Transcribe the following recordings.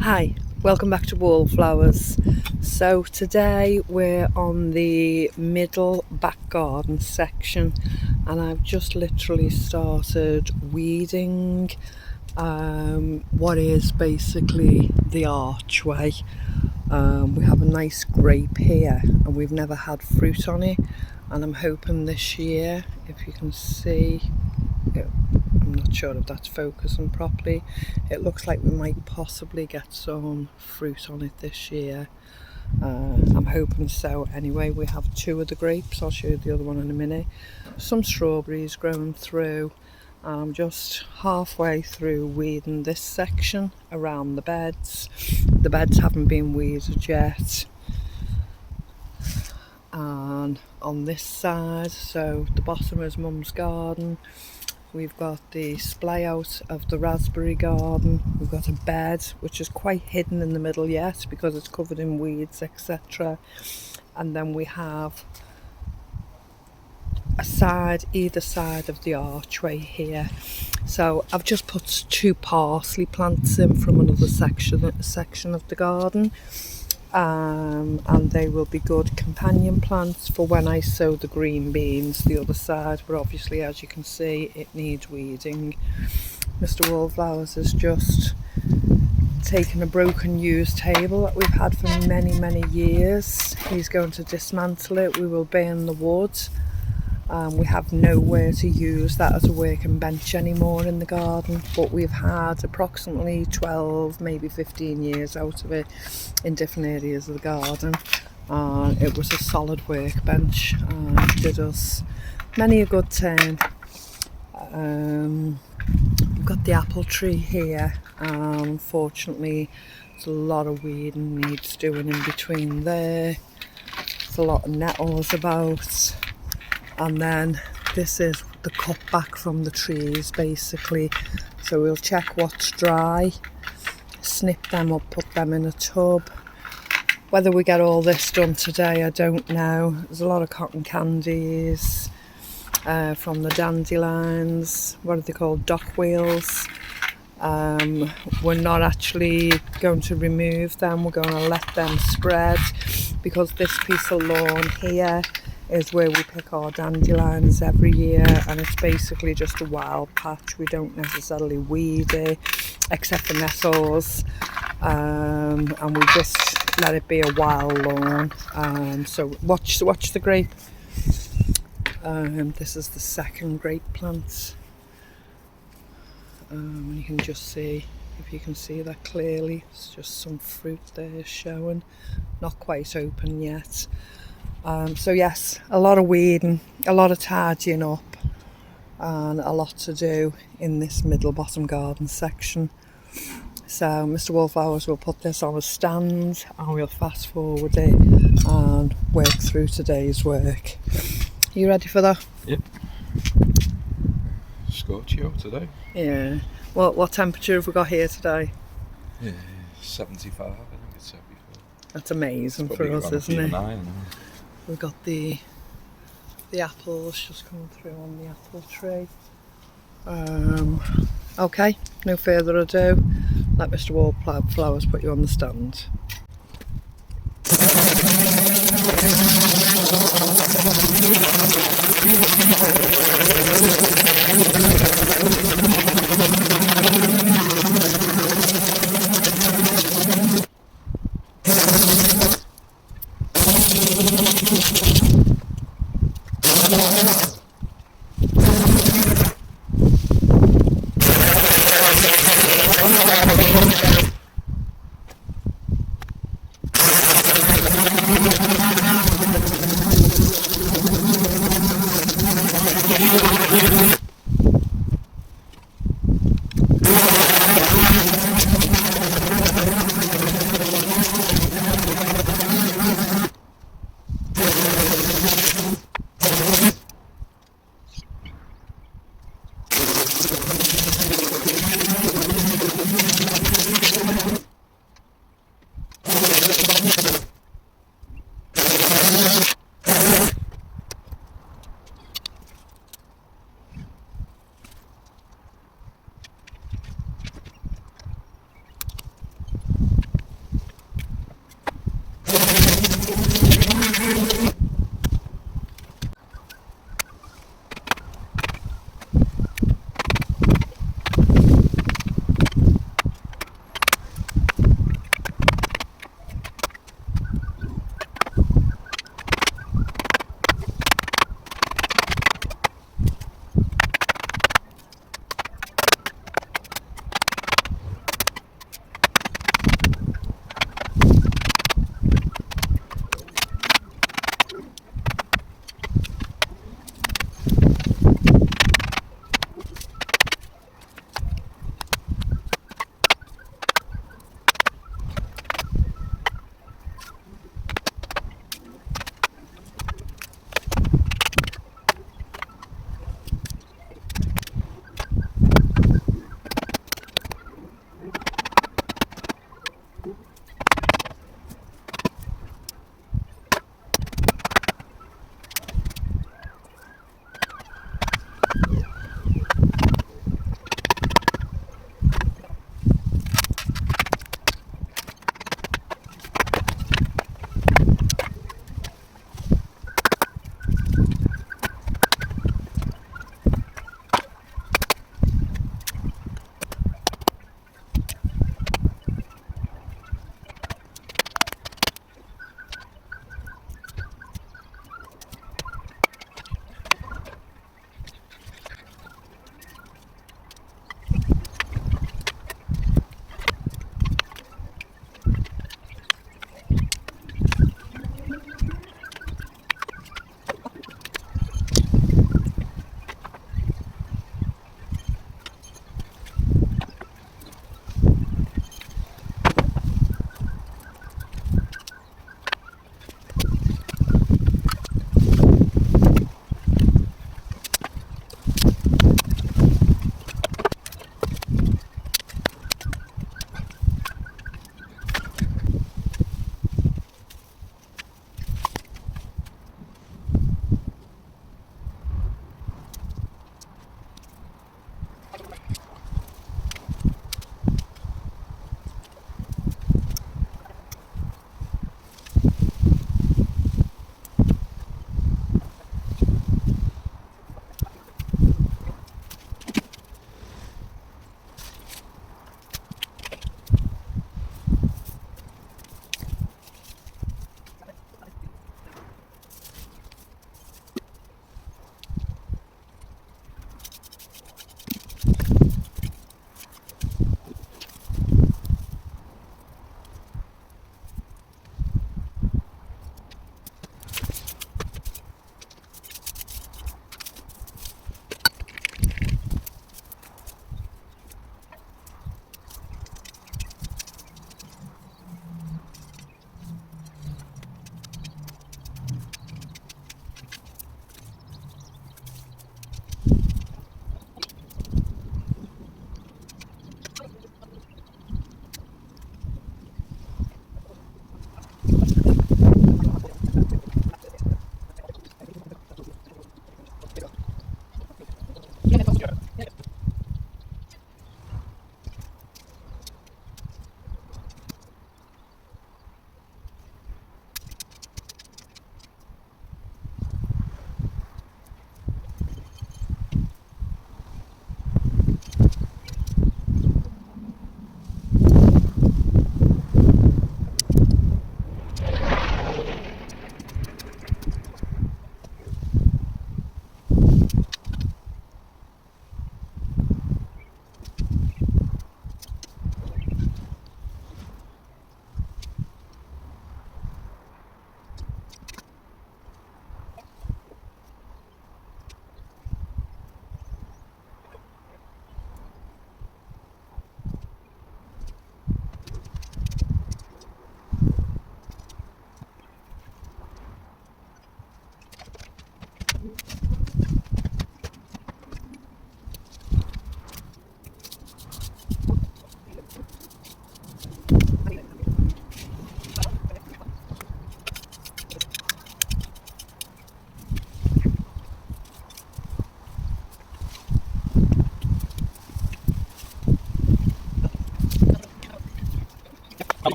Hi, welcome back to Wallflowers. So today we're on the middle back garden section and I've just literally started weeding what is basically the archway. We have a nice grape here and we've never had fruit on it, and I'm hoping this year, if you can see, I'm not sure if that's focusing properly, it looks like we might possibly get some fruit on it this year. I'm hoping so. Anyway, we have two of the grapes, I'll show you the other one in a minute, some strawberries growing through, and I'm just halfway through weeding this section around the beds. The beds haven't been weeded yet. And on this side, so the bottom is Mum's garden. We've got the splay out of the raspberry garden. We've got a bed which is quite hidden in the middle yet because it's covered in weeds, etc. And then we have a side either side of the archway here. So I've just put two parsley plants in from another section of the garden. And they will be good companion plants for when I sow the green beans the other side, but obviously, as you can see, it needs weeding. Mr. Wallflowers has just taken a broken used table that we've had for many years. He's going to dismantle it. We will burn the wood. We have nowhere to use that as a working bench anymore in the garden, but we've had approximately 12, maybe 15 years out of it in different areas of the garden. It was a solid workbench and did us many a good turn. We've got the apple tree here. Unfortunately, there's a lot of weeding needs doing in between there. There's a lot of nettles about. And then this is the cutback from the trees basically. So we'll check what's dry, snip them up, put them in a tub. Whether we get all this done today, I don't know. There's a lot of cotton candies from the dandelions. What are they called? Dock wheels. We're not actually going to remove them. We're going to let them spread because this piece of lawn here is where we pick our dandelions every year, and it's basically just a wild patch. We don't necessarily weed it except for nettles, and we just let it be a wild lawn. So watch the grape. This is the second grape plant, and you can just see, if you can see that clearly, it's just some fruit there showing, not quite open yet. So yes, a lot of weeding, a lot of tidying up, and a lot to do in this middle bottom garden section. So Mr. Wallflowers will put this on a stand and we'll fast forward it and work through today's work. Are you ready for that? Yep. Scorchio today. Yeah. What temperature have we got here today? Yeah, 75, I think it said before. That's amazing for us, isn't it? We've got the apples just coming through on the apple tree. Okay, no further ado, let Mr. Wallflowers put you on the stand.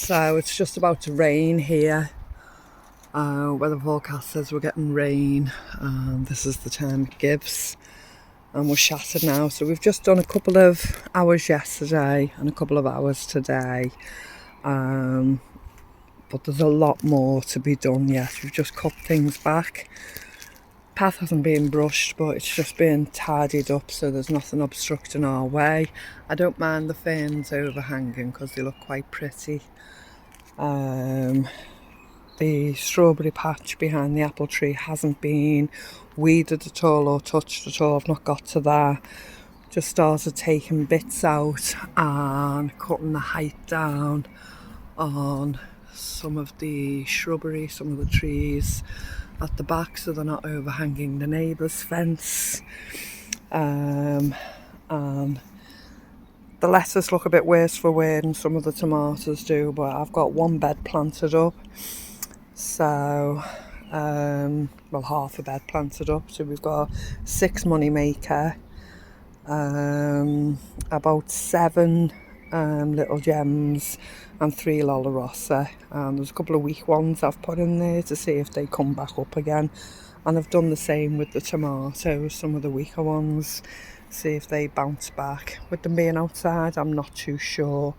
So it's just about to rain here. Weather forecast says we're getting rain. This is the time it gives. And we're shattered now. So we've just done a couple of hours yesterday and a couple of hours today. But there's a lot more to be done yet. We've just cut things back. Path hasn't been brushed, but it's just been tidied up so there's nothing obstructing our way. I don't mind the ferns overhanging because they look quite pretty. The strawberry patch behind the apple tree hasn't been weeded at all or touched at all. I've not got to that. Just started taking bits out and cutting the height down on some of the shrubbery, some of the trees at the back so they're not overhanging the neighbour's fence. And the lettuce look a bit worse for wear than some of the tomatoes do, but I've got one bed planted up. So, well, half a bed planted up. So we've got 6 money maker, about 7 little gems and 3 Lola Rossa. There's a couple of weak ones I've put in there to see if they come back up again. And I've done the same with the tomatoes, some of the weaker ones, see if they bounce back. With them being outside, I'm not too sure,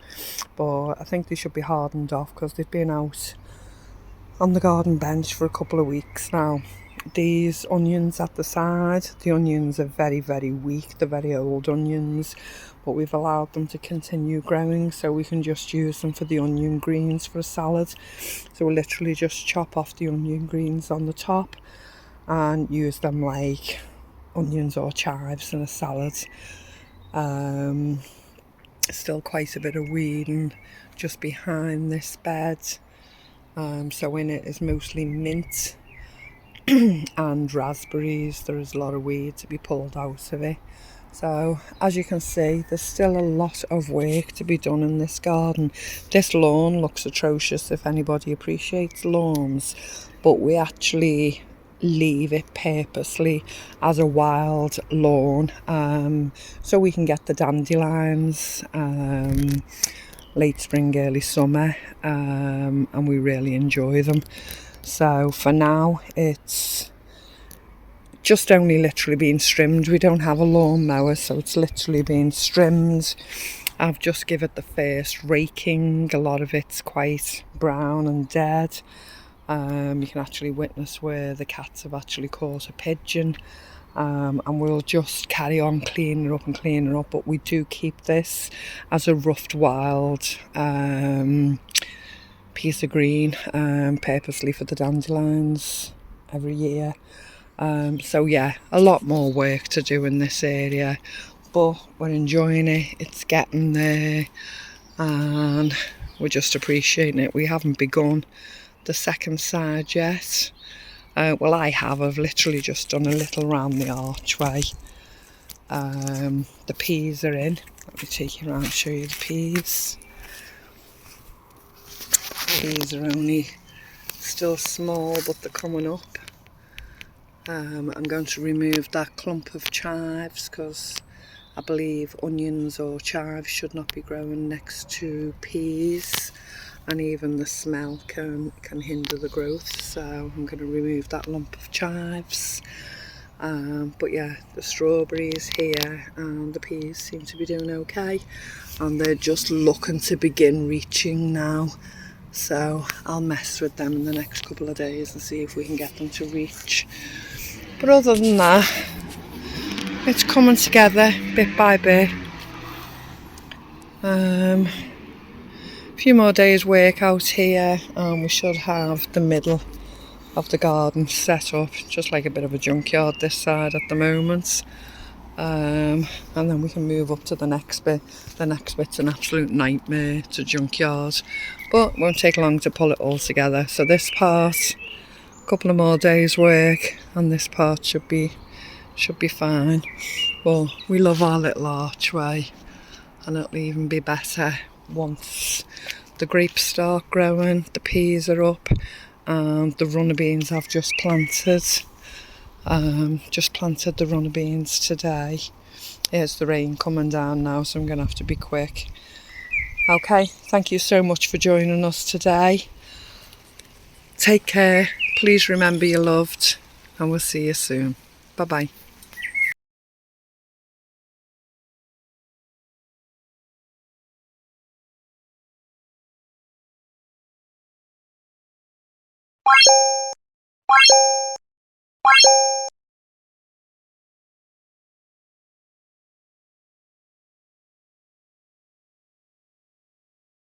but I think they should be hardened off because they've been out on the garden bench for a couple of weeks now. These onions at the side, the onions are very, very weak. They're very old onions, but we've allowed them to continue growing so we can just use them for the onion greens for a salad. So we'll literally just chop off the onion greens on the top and use them like onions or chives in a salad. Still quite a bit of weeding just behind this bed. So in it is mostly mint and raspberries. There is a lot of weed to be pulled out of it. So as you can see, there's still a lot of work to be done in this garden. This lawn looks atrocious if anybody appreciates lawns, but we actually leave it purposely as a wild lawn so we can get the dandelions late spring, early summer, and we really enjoy them. So for now it's just only literally been trimmed. We don't have a lawn mower, so it's literally been trimmed. I've just given it the first raking. A lot of it's quite brown and dead. You can actually witness where the cats have actually caught a pigeon. And we'll just carry on cleaning it up, but we do keep this as a roughed wild piece of green purposely for the dandelions every year. So yeah, a lot more work to do in this area, but we're enjoying it. It's getting there and we're just appreciating it. We haven't begun the second side yet. Well, I've literally just done a little round the archway. The peas are in. Let me take you around and show you the peas. Peas are only still small, but they're coming up. I'm going to remove that clump of chives because I believe onions or chives should not be growing next to peas, and even the smell can hinder the growth, so I'm going to remove that lump of chives. But yeah, the strawberries here and the peas seem to be doing okay, and they're just looking to begin reaching now, so I'll mess with them in the next couple of days and see if we can get them to reach. But other than that, it's coming together bit by bit. A few more days work out here and we should have the middle of the garden set up, just like a bit of a junkyard this side at the moment. And then we can move up to the next bit. The next bit's an absolute nightmare. It's a junkyard, but it won't take long to pull it all together. So this part, a couple of more days work, and this part should be fine. But we love our little archway, and it'll even be better once the grapes start growing, the peas are up, and the runner beans I've just planted. Just planted the runner beans today. Here's the rain coming down now, so I'm going to have to be quick. Okay, thank you so much for joining us today. Take care, please remember you're loved, and we'll see you soon. Bye bye.